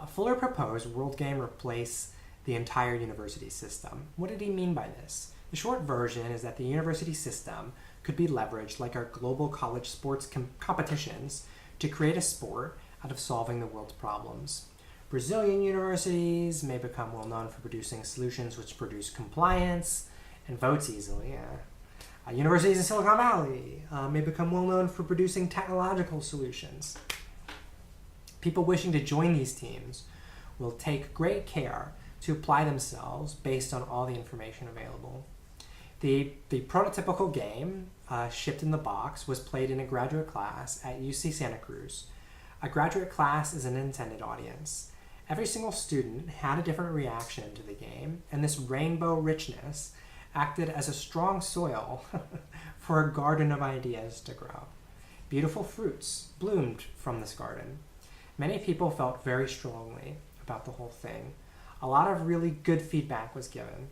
Fuller proposed World Game replace the entire university system. What did he mean by this? The short version is that the university system could be leveraged like our global college sports competitions to create a sport out of solving the world's problems. Brazilian universities may become well known for producing solutions which produce compliance and votes easily. Universities in Silicon Valley may become well known for producing technological solutions. People wishing to join these teams will take great care to apply themselves based on all the information available. The prototypical game, shipped in the box, was played in a graduate class at UC Santa Cruz. A graduate class is an intended audience. Every single student had a different reaction to the game, and this rainbow richness acted as a strong soil for a garden of ideas to grow. Beautiful fruits bloomed from this garden. Many people felt very strongly about the whole thing. A lot of really good feedback was given.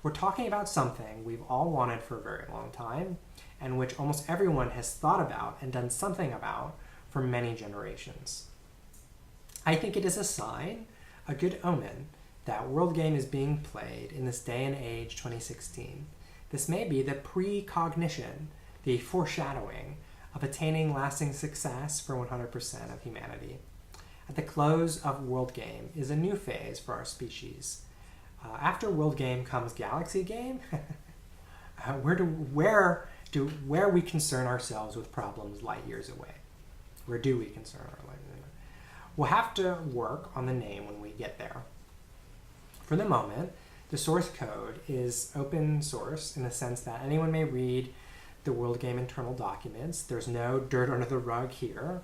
We're talking about something we've all wanted for a very long time, and which almost everyone has thought about and done something about for many generations. I think it is a sign, a good omen, that World Game is being played in this day and age 2016. This may be the precognition, the foreshadowing of attaining lasting success for 100% of humanity. At the close of World Game is a new phase for our species. After World Game comes Galaxy Game, where we concern ourselves with problems light years away. Where do we concern our light years away? We'll have to work on the name when we get there. For the moment, the source code is open source in the sense that anyone may read the World Game internal documents. There's no dirt under the rug here.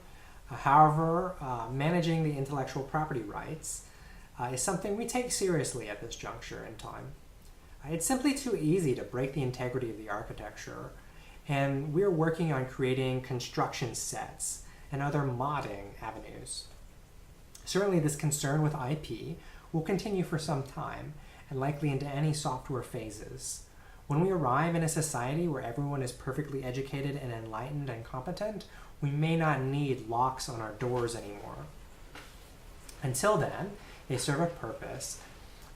However, managing the intellectual property rights is something we take seriously at this juncture in time. It's simply too easy to break the integrity of the architecture, and we're working on creating construction sets and other modding avenues. Certainly this concern with IP will continue for some time, and likely into any software phases. When we arrive in a society where everyone is perfectly educated and enlightened and competent, we may not need locks on our doors anymore. Until then, they serve a purpose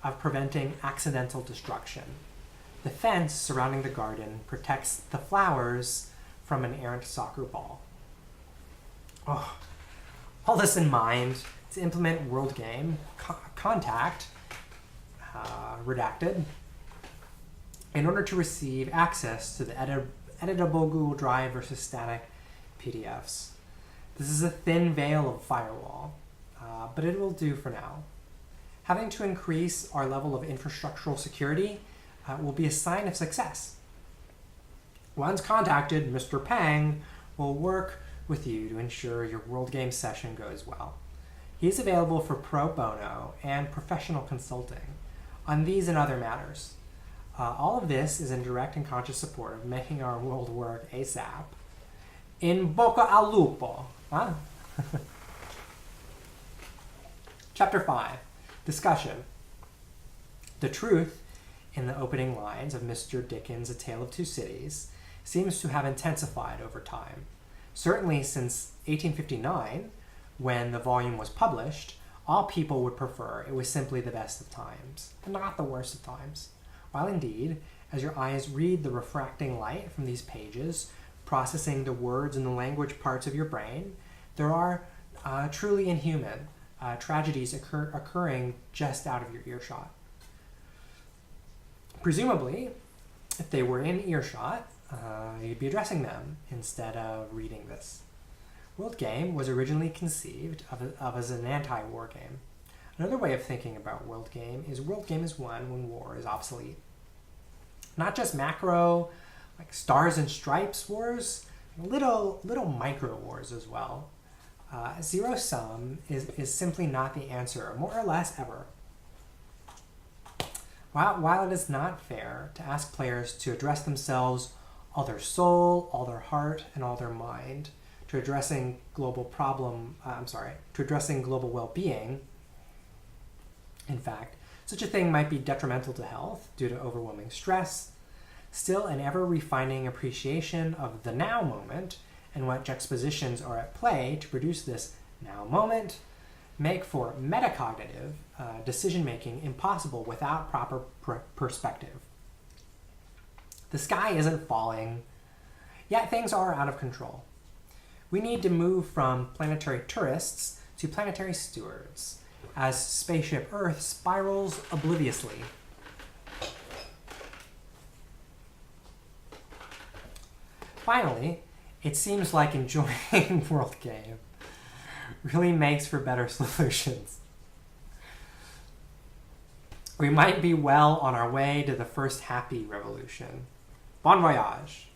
of preventing accidental destruction. The fence surrounding the garden protects the flowers from an errant soccer ball. Oh, all this in mind, to implement World Game, contact, redacted, in order to receive access to the editable Google Drive versus static PDFs. This is a thin veil of firewall, but it will do for now. Having to increase our level of infrastructural security will be a sign of success. Once contacted, Mr. Pang will work with you to ensure your World Game session goes well. He is available for pro bono and professional consulting on these and other matters. All of this is in direct and conscious support of making our world work ASAP. In boca al lupo. Huh? Chapter 5. Discussion. The truth in the opening lines of Mr. Dickens' A Tale of Two Cities seems to have intensified over time. Certainly since 1859, when the volume was published, all people would prefer it was simply the best of times, and not the worst of times. While indeed, as your eyes read the refracting light from these pages, processing the words and the language parts of your brain, there are truly inhuman tragedies occurring just out of your earshot. Presumably, if they were in earshot, you'd be addressing them instead of reading this. World Game was originally conceived of as an anti-war game. Another way of thinking about World Game is won when war is obsolete. Not just macro, like stars and stripes wars, little micro wars as well. Zero sum is simply not the answer, more or less ever. While it is not fair to ask players to address themselves, all their soul, all their heart, and all their mind, to addressing global well-being, in fact, such a thing might be detrimental to health due to overwhelming stress. Still, an ever-refining appreciation of the now moment and what juxtapositions are at play to produce this now moment make for metacognitive decision-making impossible without proper perspective. The sky isn't falling, yet things are out of control. We need to move from planetary tourists to planetary stewards as spaceship Earth spirals obliviously. Finally, it seems like enjoying World Game really makes for better solutions. We might be well on our way to the first happy revolution. Bon voyage!